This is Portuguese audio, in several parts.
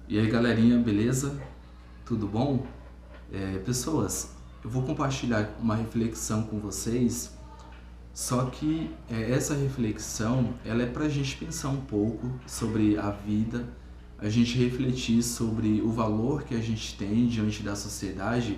E aí galerinha, beleza? Tudo bom? Pessoas, eu vou compartilhar uma reflexão com vocês, só que essa reflexão ela é para a gente pensar um pouco sobre a vida, a gente refletir sobre o valor que a gente tem diante da sociedade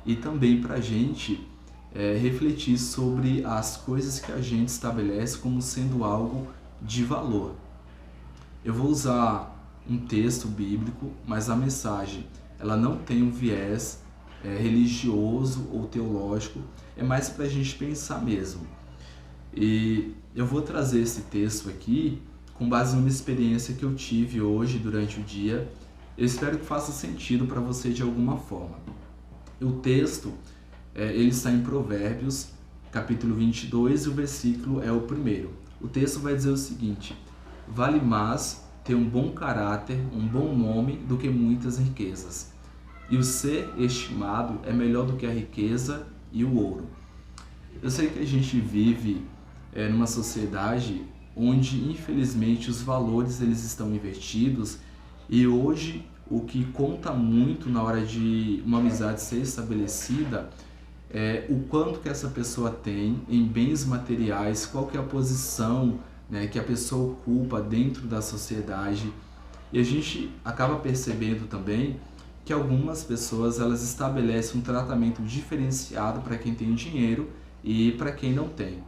e também para a gente refletir sobre as coisas que a gente estabelece como sendo algo de valor. Eu vou usar um texto bíblico, mas a mensagem ela não tem um viés religioso ou teológico, é mais para a gente pensar mesmo. E eu vou trazer esse texto aqui com base numa experiência que eu tive hoje durante o dia. Eu espero que faça sentido para você de alguma forma. O texto ele está em Provérbios, capítulo 22, e o versículo é o primeiro. O texto vai dizer o seguinte: vale mais ter um bom caráter, um bom nome, do que muitas riquezas. E o ser estimado é melhor do que a riqueza e o ouro. Eu sei que a gente vive numa sociedade onde, infelizmente, os valores eles estão invertidos, e hoje o que conta muito na hora de uma amizade ser estabelecida é o quanto que essa pessoa tem em bens materiais, qual que é a posição que a pessoa ocupa dentro da sociedade. E a gente acaba percebendo também que algumas pessoas elas estabelecem um tratamento diferenciado para quem tem dinheiro e para quem não tem.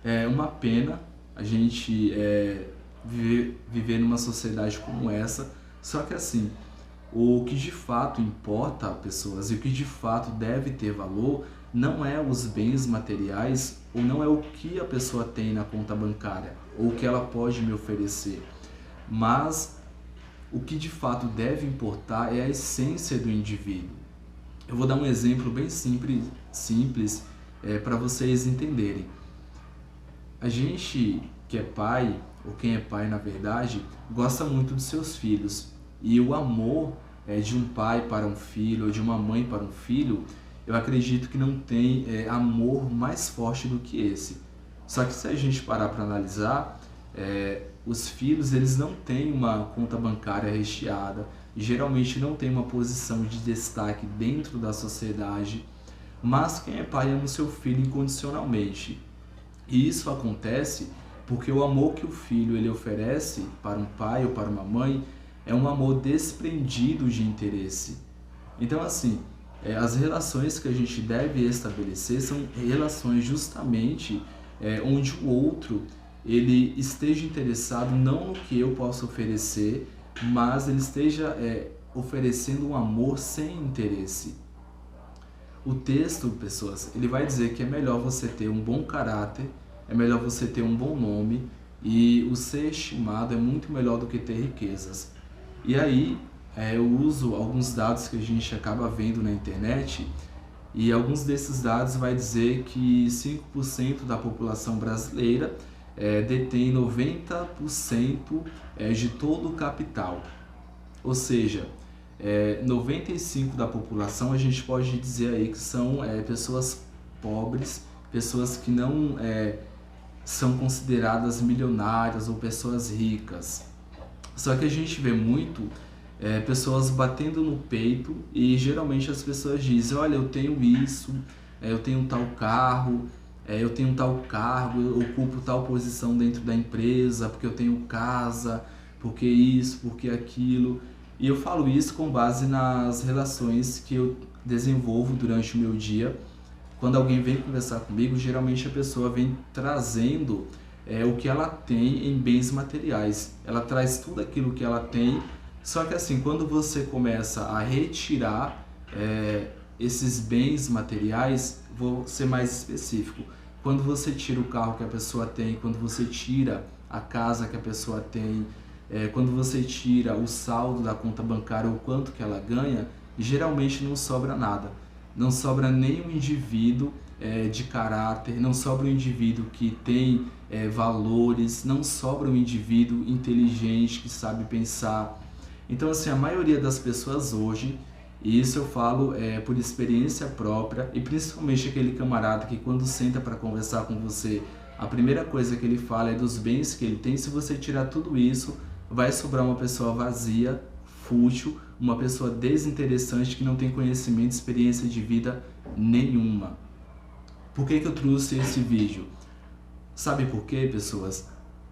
É uma pena a gente viver numa sociedade como essa, só que assim, o que de fato importa a pessoas e o que de fato deve ter valor não é os bens materiais, ou não é o que a pessoa tem na conta bancária, ou o que ela pode me oferecer, mas o que de fato deve importar é a essência do indivíduo. Eu vou dar um exemplo bem simples para vocês entenderem. A gente que é pai, ou quem é pai na verdade, gosta muito dos seus filhos, e o amor de um pai para um filho, ou de uma mãe para um filho, eu acredito que não tem amor mais forte do que esse. Só que se a gente parar para analisar, os filhos eles não têm uma conta bancária recheada, geralmente não tem uma posição de destaque dentro da sociedade, mas quem é pai ama o seu filho incondicionalmente. E isso acontece porque o amor que o filho ele oferece para um pai ou para uma mãe é um amor desprendido de interesse. Então assim, as relações que a gente deve estabelecer são relações justamente onde o outro ele esteja interessado não no que eu posso oferecer, mas ele esteja oferecendo um amor sem interesse. O texto, pessoas, ele vai dizer que é melhor você ter um bom caráter, é melhor você ter um bom nome, e o ser estimado é muito melhor do que ter riquezas. E aí, eu uso alguns dados que a gente acaba vendo na internet, e alguns desses dados vai dizer que 5% da população brasileira detém 90% de todo o capital. Ou seja, 95% da população a gente pode dizer aí que são pessoas pobres, pessoas que não são consideradas milionárias ou pessoas ricas. Só que a gente vê muito pessoas batendo no peito, e geralmente as pessoas dizem: olha, eu tenho isso, eu tenho tal carro, eu tenho tal cargo, eu ocupo tal posição dentro da empresa, porque eu tenho casa, porque isso, porque aquilo. E eu falo isso com base nas relações que eu desenvolvo durante o meu dia. Quando alguém vem conversar comigo, geralmente a pessoa vem trazendo o que ela tem em bens materiais. Ela traz tudo aquilo que ela tem, só que assim, quando você começa a retirar esses bens materiais, vou ser mais específico. Quando você tira o carro que a pessoa tem, quando você tira a casa que a pessoa tem, quando você tira o saldo da conta bancária, o quanto que ela ganha, geralmente não sobra nada. Não sobra nem um indivíduo de caráter, não sobra um indivíduo que tem valores, não sobra um indivíduo inteligente que sabe pensar. Então assim, a maioria das pessoas hoje, e isso eu falo por experiência própria, e principalmente aquele camarada que quando senta para conversar com você, a primeira coisa que ele fala é dos bens que ele tem. Se você tirar tudo isso, vai sobrar uma pessoa vazia, fútil, uma pessoa desinteressante que não tem conhecimento e experiência de vida nenhuma. Por que eu trouxe esse vídeo? Sabe por quê, pessoas?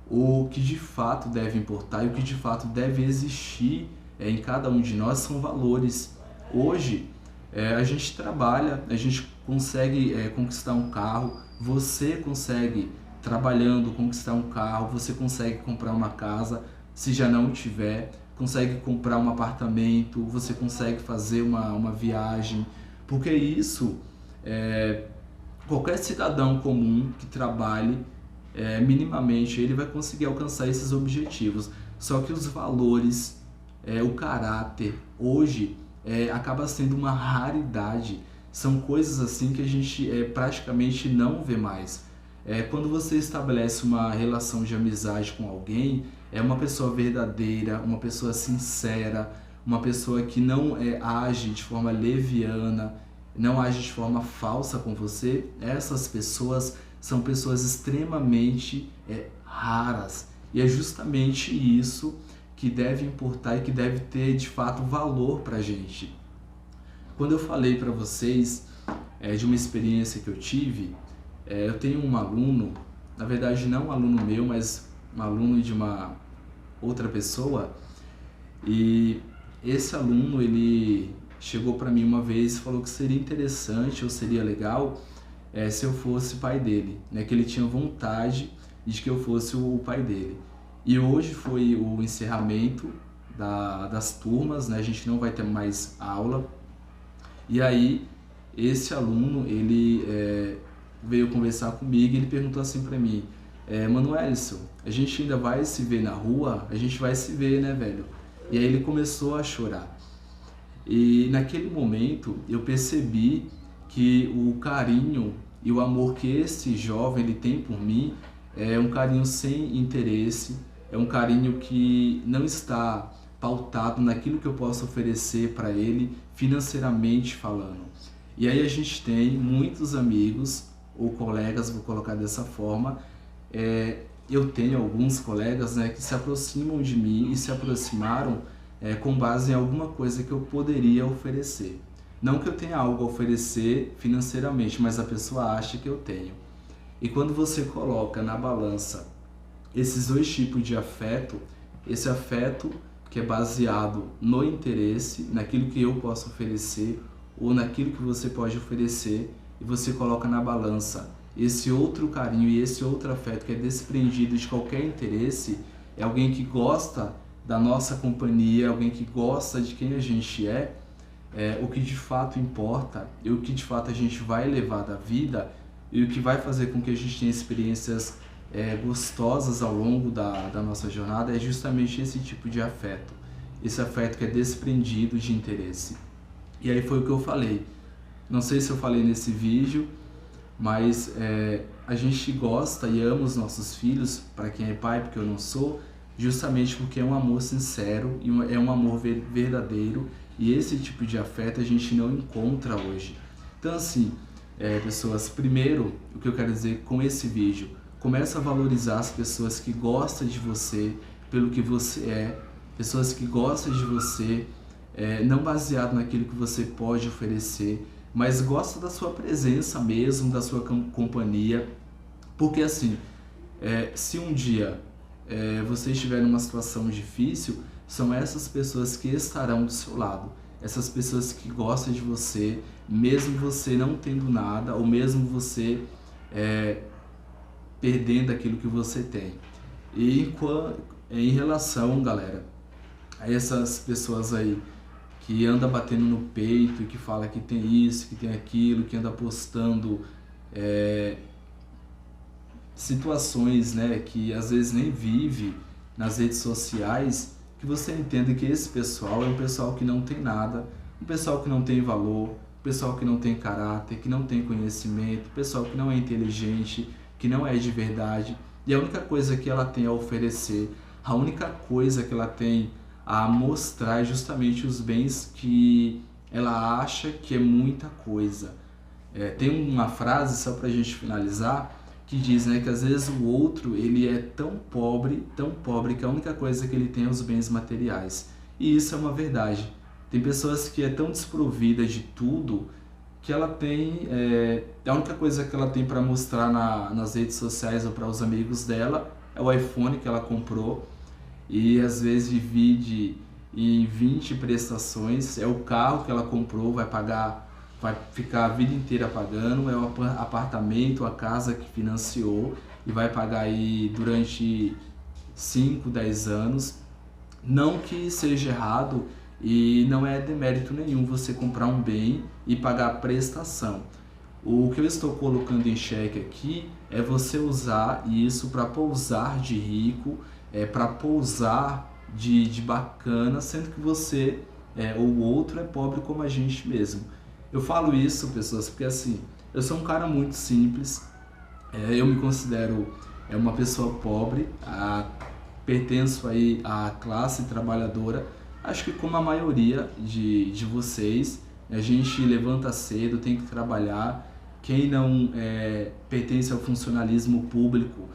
O que de fato deve importar e o que de fato deve existir em cada um de nós são valores. Hoje, a gente trabalha, a gente consegue conquistar um carro, você consegue, trabalhando, conquistar um carro, você consegue comprar uma casa, se já não tiver, consegue comprar um apartamento, você consegue fazer uma viagem, porque isso, qualquer cidadão comum que trabalhe, minimamente, ele vai conseguir alcançar esses objetivos. Só que os valores, o caráter, hoje, acaba sendo uma raridade. São coisas assim que a gente praticamente não vê mais. Quando você estabelece uma relação de amizade com alguém, é uma pessoa verdadeira, uma pessoa sincera, uma pessoa que não age de forma leviana, não age de forma falsa com você. Essas pessoas são pessoas extremamente raras. E é justamente isso que deve importar e que deve ter de fato valor pra gente. Quando eu falei para vocês de uma experiência que eu tive, eu tenho um aluno, na verdade não um aluno meu, mas um aluno de uma outra pessoa, e esse aluno, ele chegou para mim uma vez e falou que seria interessante ou seria legal se eu fosse pai dele, né? Que ele tinha vontade de que eu fosse o pai dele. E hoje foi o encerramento das turmas, né? A gente não vai ter mais aula. E aí, esse aluno, ele veio conversar comigo e ele perguntou assim pra mim, Manuelson, a gente ainda vai se ver na rua? A gente vai se ver, né, velho? E aí ele começou a chorar. E naquele momento, eu percebi que o carinho e o amor que esse jovem ele tem por mim é um carinho sem interesse, é um carinho que não está pautado naquilo que eu posso oferecer para ele financeiramente falando. E aí a gente tem muitos amigos ou colegas, vou colocar dessa forma, eu tenho alguns colegas, né, que se aproximam de mim e se aproximaram com base em alguma coisa que eu poderia oferecer. Não que eu tenha algo a oferecer financeiramente, mas a pessoa acha que eu tenho. E quando você coloca na balança esses dois tipos de afeto, esse afeto que é baseado no interesse, naquilo que eu posso oferecer ou naquilo que você pode oferecer, e você coloca na balança esse outro carinho e esse outro afeto que é desprendido de qualquer interesse, é alguém que gosta da nossa companhia, alguém que gosta de quem a gente o que de fato importa e o que de fato a gente vai levar da vida e o que vai fazer com que a gente tenha experiências gostosas ao longo da nossa jornada é justamente esse tipo de afeto. Esse afeto que é desprendido de interesse. E aí foi o que eu falei. Não sei se eu falei nesse vídeo, mas a gente gosta e ama os nossos filhos, para quem é pai, porque eu não sou, justamente porque é um amor sincero e é um amor verdadeiro, e esse tipo de afeto a gente não encontra hoje. Então assim, pessoas, primeiro, o que eu quero dizer com esse vídeo, começa a valorizar as pessoas que gostam de você pelo que você é, pessoas que gostam de você, não baseado naquilo que você pode oferecer, mas gosta da sua presença mesmo, da sua companhia, porque assim, se um dia você estiver numa situação difícil, são essas pessoas que estarão do seu lado, essas pessoas que gostam de você, mesmo você não tendo nada, ou mesmo você perdendo aquilo que você tem. E em relação, galera, a essas pessoas aí que anda batendo no peito e que fala que tem isso, que tem aquilo, que anda postando situações, né, que às vezes nem vive nas redes sociais, que você entenda que esse pessoal é um pessoal que não tem nada, um pessoal que não tem valor, um pessoal que não tem caráter, que não tem conhecimento, um pessoal que não é inteligente, que não é de verdade, e a única coisa que ela tem a oferecer, a única coisa que ela tem a mostrar é justamente os bens que ela acha que é muita coisa. Tem uma frase, só pra gente finalizar, que diz, né, que às vezes o outro ele é tão pobre que a única coisa que ele tem é os bens materiais. E isso é uma verdade. Tem pessoas que é tão desprovida de tudo que ela tem, a única coisa que ela tem para mostrar nas redes sociais ou para os amigos dela é o iPhone que ela comprou, e às vezes divide em 20 prestações, é o carro que ela comprou, vai ficar a vida inteira pagando, é o apartamento, a casa que financiou e vai pagar aí durante 5, 10 anos. Não que seja errado e não é demérito nenhum você comprar um bem e pagar a prestação. O que eu estou colocando em xeque aqui é você usar isso para pousar de rico, para pousar de bacana, sendo que você ou o outro é pobre como a gente mesmo. Eu falo isso, pessoas, porque assim, eu sou um cara muito simples, eu me considero uma pessoa pobre, pertenço aí à classe trabalhadora. Acho que como a maioria de vocês, a gente levanta cedo, tem que trabalhar. Quem não pertence ao funcionalismo público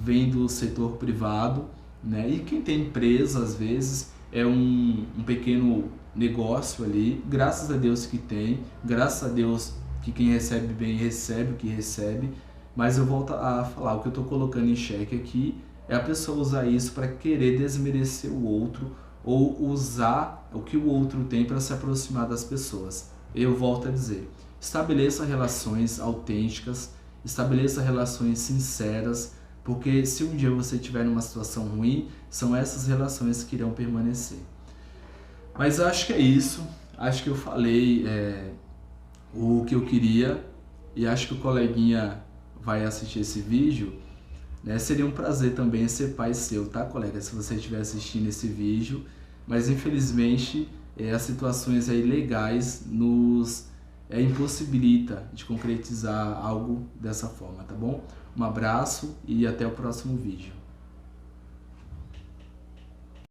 vem do setor privado, né? E quem tem empresa, às vezes, é um pequeno negócio ali. Graças a Deus que tem, graças a Deus que quem recebe bem recebe o que recebe. Mas eu volto a falar, o que eu estou colocando em xeque aqui é a pessoa usar isso para querer desmerecer o outro ou usar o que o outro tem para se aproximar das pessoas. Eu volto a dizer, estabeleça relações autênticas, estabeleça relações sinceras, porque se um dia você estiver numa situação ruim, são essas relações que irão permanecer. Mas acho que é isso, acho que eu falei o que eu queria, e acho que o coleguinha vai assistir esse vídeo, né? Seria um prazer também ser pai seu, tá, colega? Se você estiver assistindo esse vídeo, mas infelizmente as situações aí legais nos impossibilita de concretizar algo dessa forma, tá bom? Um abraço e até o próximo vídeo.